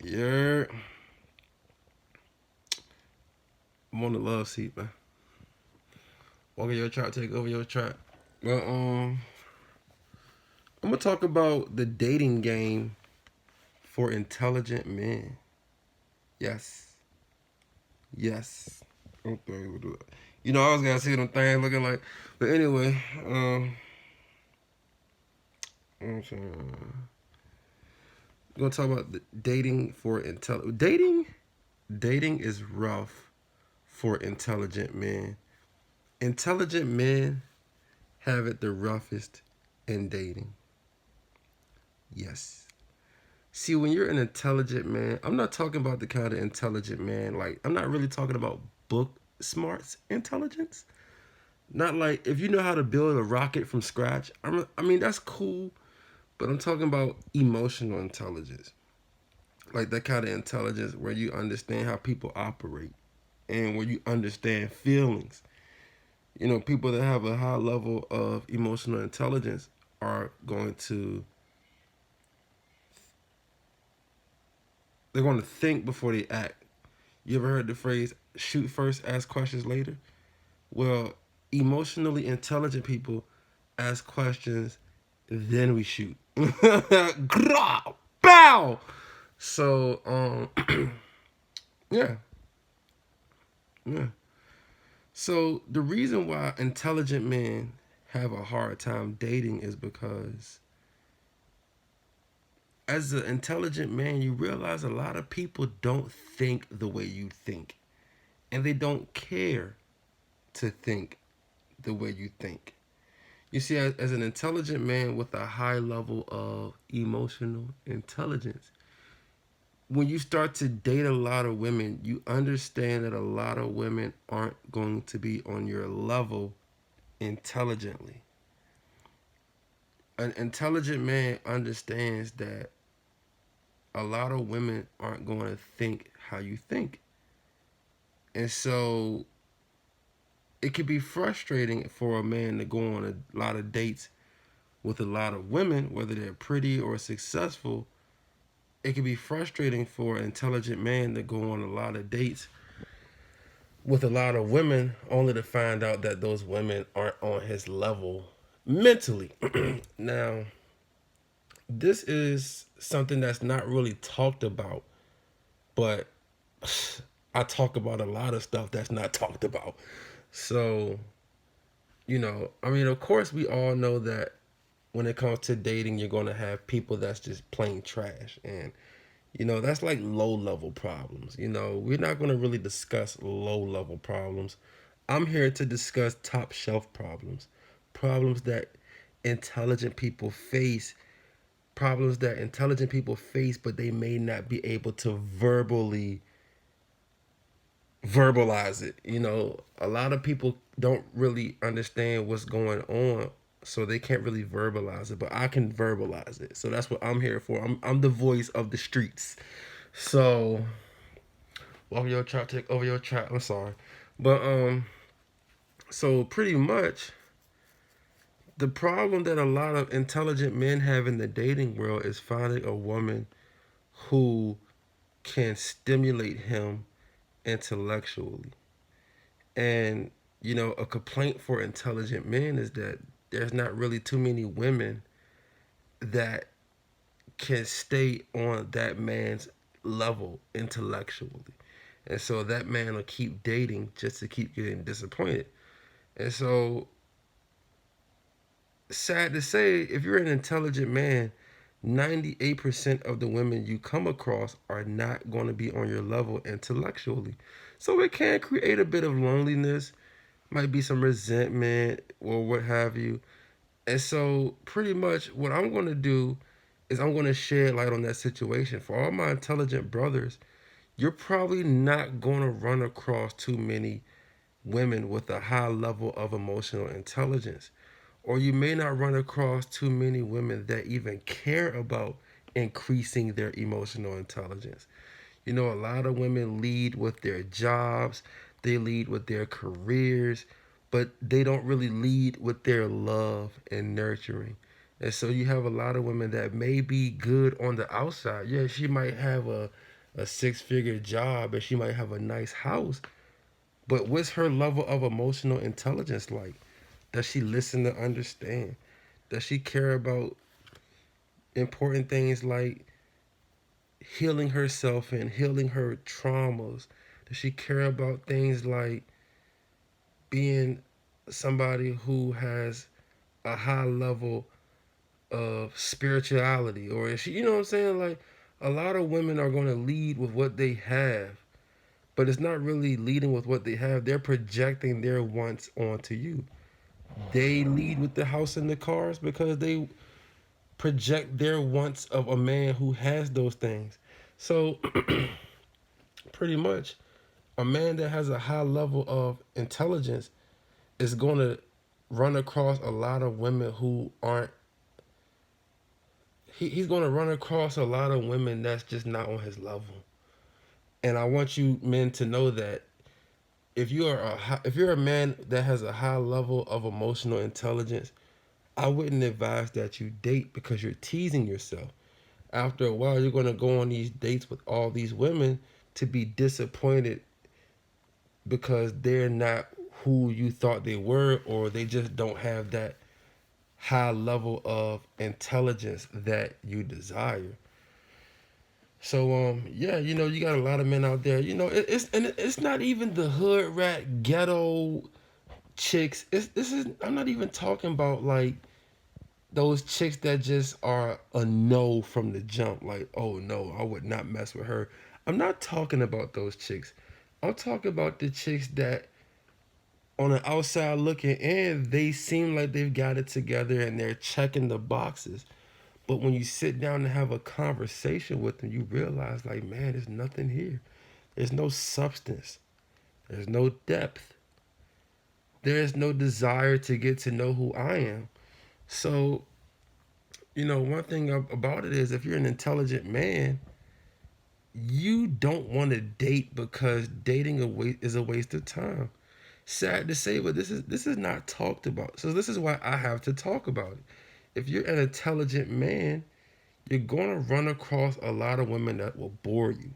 Yeah, I'm on the love seat, man. Walk in your trap, take over your trap. But I'm gonna talk about the dating game for intelligent men. Yes, yes. Okay, we'll do it. I always gotta see them things looking like. But anyway, I'm saying, we're gonna talk about the dating for dating is rough for intelligent men. Intelligent men have it the roughest in dating. Yes. See, when you're an intelligent man, I'm not talking about the kind of intelligent man, like, I'm not really talking about book smarts intelligence. Not like if you know how to build a rocket from scratch. I mean, that's cool, but I'm talking about emotional intelligence. Like that kind of intelligence where you understand how people operate and where you understand feelings. People that have a high level of emotional intelligence are going to they're going to think before they act. You ever heard the phrase shoot first, ask questions later? Well, emotionally intelligent people ask questions, then we shoot. Gra! Bow! So, yeah, yeah. So the reason why intelligent men have a hard time dating is because as an intelligent man, you realize a lot of people don't think the way you think. And they don't care to think the way you think. You see, as an intelligent man with a high level of emotional intelligence, when you start to date a lot of women, you understand that a lot of women aren't going to be on your level intelligently. An intelligent man understands that a lot of women aren't going to think how you think. And so it can be frustrating for a man to go on a lot of dates with a lot of women, whether they're pretty or successful. It can be frustrating for an intelligent man to go on a lot of dates with a lot of women only to find out that those women aren't on his level mentally. Now, this is something that's not really talked about, but I talk about a lot of stuff that's not talked about. So, I mean, of course, we all know that when it comes to dating, you're going to have people that's just plain trash. And, that's like low level problems. We're not going to really discuss low level problems. I'm here to discuss top shelf problems, problems that intelligent people face, but they may not be able to verbalize it. A lot of people don't really understand what's going on, so they can't really verbalize it, but I can verbalize it. So that's what I'm here for. I'm the voice of the streets. So, over your trap, take over your trap. I'm sorry. But so pretty much the problem that a lot of intelligent men have in the dating world is finding a woman who can stimulate him intellectually. And, a complaint for intelligent men is that there's not really too many women that can stay on that man's level intellectually. And so that man will keep dating just to keep getting disappointed. And so, sad to say, if you're an intelligent man, 98% of the women you come across are not going to be on your level intellectually. So it can create a bit of loneliness, might be some resentment or what have you. And so, pretty much, what I'm going to do is I'm going to shed light on that situation. For all my intelligent brothers, you're probably not going to run across too many women with a high level of emotional intelligence. Or you may not run across too many women that even care about increasing their emotional intelligence. A lot of women lead with their jobs, they lead with their careers, but they don't really lead with their love and nurturing. And so you have a lot of women that may be good on the outside. Yeah, she might have a six-figure job and she might have a nice house, but what's her level of emotional intelligence like? Does she listen to understand? Does she care about important things like healing herself and healing her traumas? Does she care about things like being somebody who has a high level of spirituality? Or is she, you know what I'm saying? Like, a lot of women are going to lead with what they have, but it's not really leading with what they have. They're projecting their wants onto you. They lead with the house and the cars because they project their wants of a man who has those things. So, pretty much, a man that has a high level of intelligence is going to run across a lot of women who aren't. He's going to run across a lot of women that's just not on his level. And I want you men to know that if you're a man that has a high level of emotional intelligence, I wouldn't advise that you date because you're teasing yourself. After a while, you're going to go on these dates with all these women to be disappointed because they're not who you thought they were, or they just don't have that high level of intelligence that you desire. So yeah, you got a lot of men out there. It's not even the hood rat ghetto chicks. I'm not even talking about like those chicks that just are a no from the jump. Like, oh no, I would not mess with her. I'm not talking about those chicks. I'm talking about the chicks that on the outside looking in, they seem like they've got it together and they're checking the boxes. But when you sit down and have a conversation with them, you realize, like, man, there's nothing here. There's no substance. There's no depth. There's no desire to get to know who I am. So, one thing about it is if you're an intelligent man, you don't want to date because dating is a waste of time. Sad to say, but this is not talked about. So this is why I have to talk about it. If you're an intelligent man, you're going to run across a lot of women that will bore you.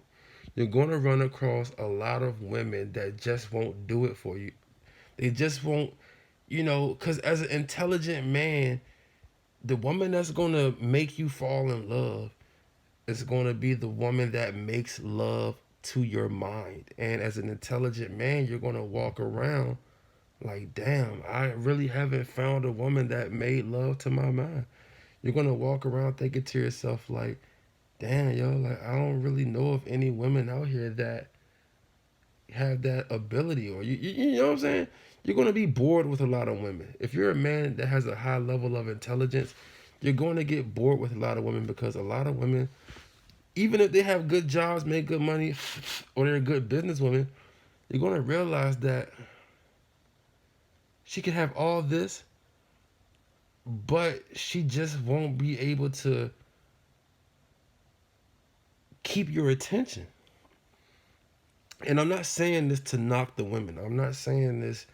You're going to run across a lot of women that just won't do it for you. They just won't, because as an intelligent man, the woman that's going to make you fall in love is going to be the woman that makes love to your mind. And as an intelligent man, you're going to walk around like, damn, I really haven't found a woman that made love to my mind. You're going to walk around thinking to yourself, like, damn, yo, like, I don't really know of any women out here that have that ability. Or, you know what I'm saying? You're going to be bored with a lot of women. If you're a man that has a high level of intelligence, you're going to get bored with a lot of women because a lot of women, even if they have good jobs, make good money, or they're good businesswomen, you're going to realize that she can have all this, but she just won't be able to keep your attention. And I'm not saying this to knock the women. I'm not saying this,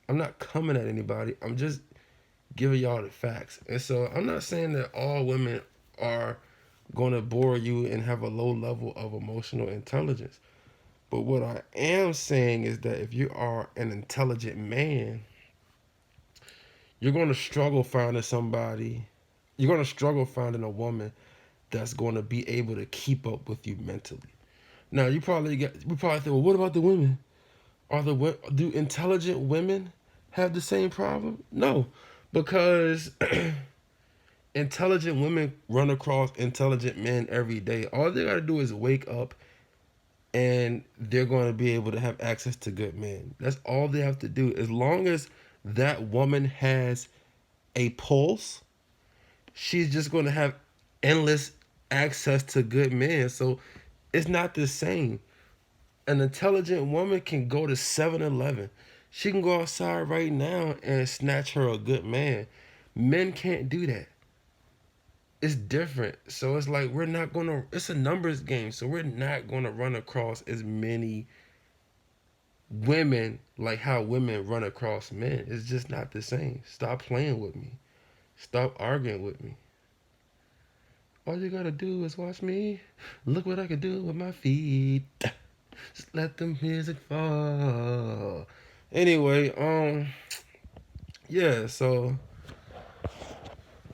I'm not coming at anybody. I'm just giving y'all the facts. And so I'm not saying that all women are going to bore you and have a low level of emotional intelligence. But what I am saying is that if you are an intelligent man, you're going to struggle finding somebody, you're going to struggle finding a woman that's going to be able to keep up with you mentally. Now, we probably think, well, what about the women? Do intelligent women have the same problem? No, because intelligent women run across intelligent men every day. All they got to do is wake up and they're going to be able to have access to good men. That's all they have to do. As long as that woman has a pulse, she's just going to have endless access to good men. So it's not the same. An intelligent woman can go to 7-Eleven. She can go outside right now and snatch her a good man. Men can't do that. It's different. So it's like it's a numbers game. So we're not gonna run across as many women like how women run across men. It's just not the same. Stop playing with me. Stop arguing with me. All you gotta do is watch me. Look what I can do with my feet. Just let the music fall. Anyway, yeah, so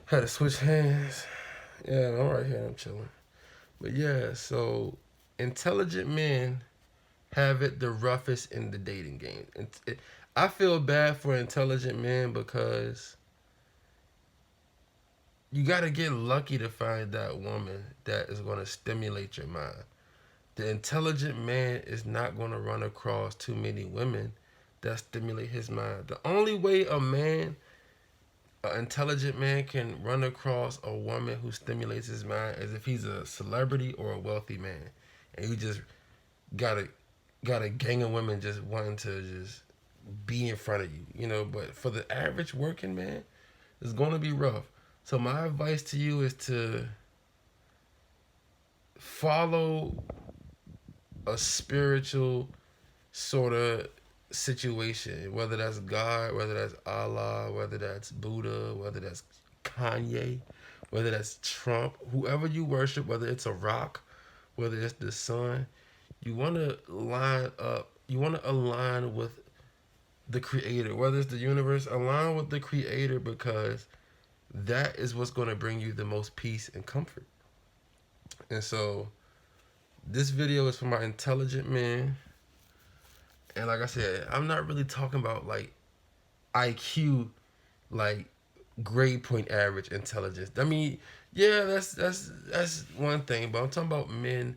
had to switch hands. Yeah, I'm right here, I'm chilling. But yeah, so intelligent men have it the roughest in the dating game. I feel bad for intelligent men because you got to get lucky to find that woman that is going to stimulate your mind. The intelligent man is not going to run across too many women that stimulate his mind. The only way an intelligent man can run across a woman who stimulates his mind is if he's a celebrity or a wealthy man. And you just got a gang of women just wanting to just be in front of you, you know. But for the average working man, it's going to be rough. So my advice to you is to follow a spiritual sort of situation, whether that's God, whether that's Allah, whether that's Buddha, whether that's Kanye, whether that's Trump, whoever you worship, whether it's a rock, whether it's the sun, you want to line up, you want to align with the creator, whether it's the universe, align with the creator because that is what's going to bring you the most peace and comfort. And so this video is for my intelligent men. And like I said, I'm not really talking about like IQ, like grade point average intelligence. I mean, yeah, that's one thing, but I'm talking about men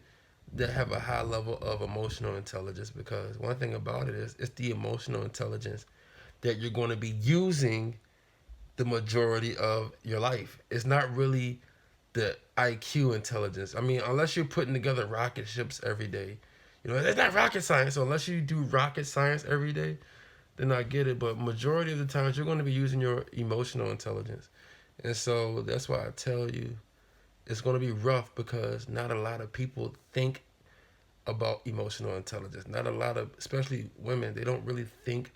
that have a high level of emotional intelligence because one thing about it is it's the emotional intelligence that you're going to be using the majority of your life. It's not really the IQ intelligence. I mean, unless you're putting together rocket ships every day, you know, it's not rocket science. So unless you do rocket science every day, then I get it. But majority of the times, you're going to be using your emotional intelligence, and so that's why I tell you it's going to be rough because not a lot of people think about emotional intelligence. Not a lot of, especially women, they don't really think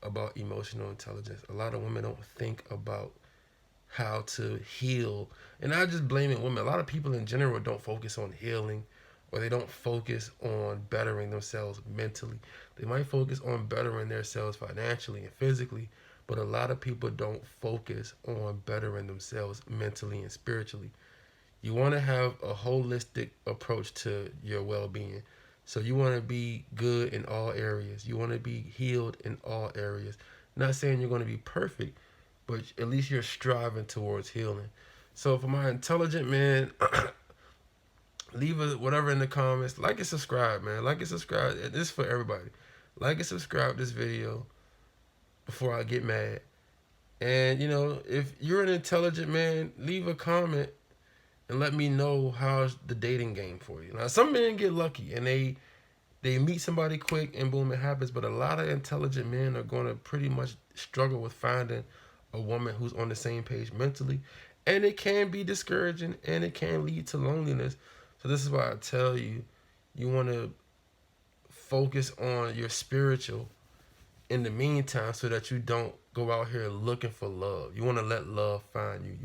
about emotional intelligence. A lot of women don't think about how to heal. And not just blaming women. A lot of people in general don't focus on healing or they don't focus on bettering themselves mentally. They might focus on bettering themselves financially and physically, but a lot of people don't focus on bettering themselves mentally and spiritually. You want to have a holistic approach to your well-being. So you want to be good in all areas. You want to be healed in all areas. Not saying you're going to be perfect, but at least you're striving towards healing. So for my intelligent man, leave a whatever in the comments. Like and subscribe, man. Like and subscribe. This is for everybody. Like and subscribe this video before I get mad. And you know, if you're an intelligent man, leave a comment and let me know how's the dating game for you. Now, some men get lucky and they meet somebody quick and boom, it happens. But a lot of intelligent men are going to pretty much struggle with finding a woman who's on the same page mentally, and it can be discouraging and it can lead to loneliness. So this is why I tell you, you want to focus on your spiritual in the meantime, so that you don't go out here looking for love. You want to let love find you. You